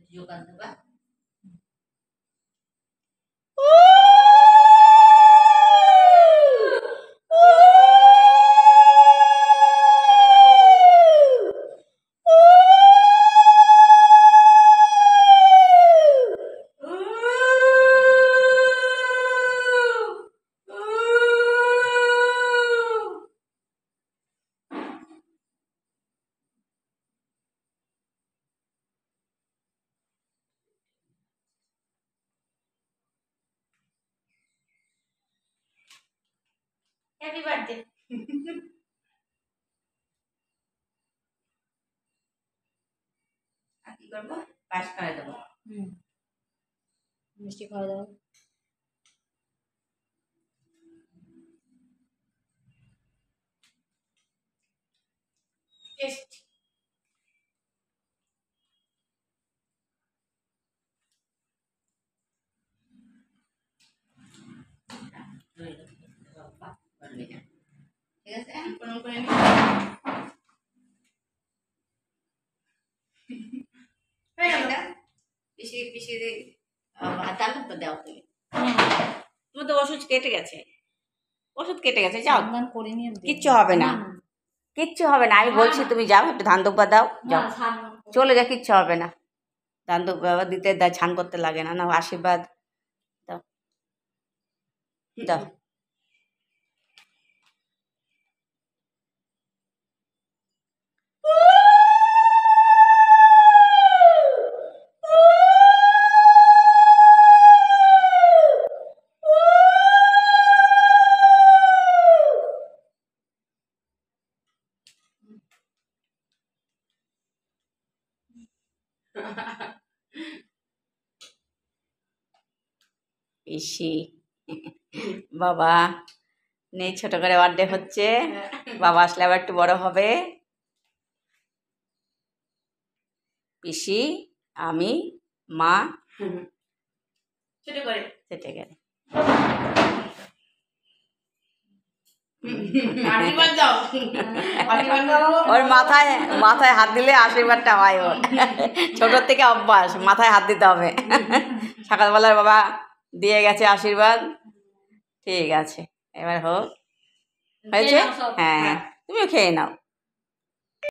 যোগান দেবা। Happy birthday. আর কি করবো? পায়েস খাওয়াই দেবো। মিষ্টি খাওয়া দাওয়া। টেস্ট। ঠিক আছে, আমি প্রণাম করে নিই। পিসি পিসি তালুক তো দাও তুমি। তোমার তো ওষুধ কেটে গেছে, ওষুধ কেটে গেছে, যাও। কিচ্ছু হবে না, কিচ্ছু হবে না, আমি বলছি তুমি যাও, একটু ধান দুব্বা দাও, যাও চলে যা, কিচ্ছু হবে না। ধান দুব্বা দিতে ছান করতে লাগে না, না আশীর্বাদ দাও দাও। পিসি বাবা নেই, ছোট করে বার্থডে হচ্ছে, বাবা আসলে আবার একটু বড় হবে। পিসি, আমি, মা, ছোট করে কেটে গেলে ওর মাথায় মাথায় হাত দিলে আশীর্বাদটা হয় ওর, ছোটোর থেকে অভ্যাস, মাথায় হাত দিতে হবে। সকালবেলার বাবা দিয়ে গেছে আশীর্বাদ, ঠিক আছে, এবার হোক, হয়েছে? হ্যাঁ হ্যাঁ, তুমিও খেয়ে নাও।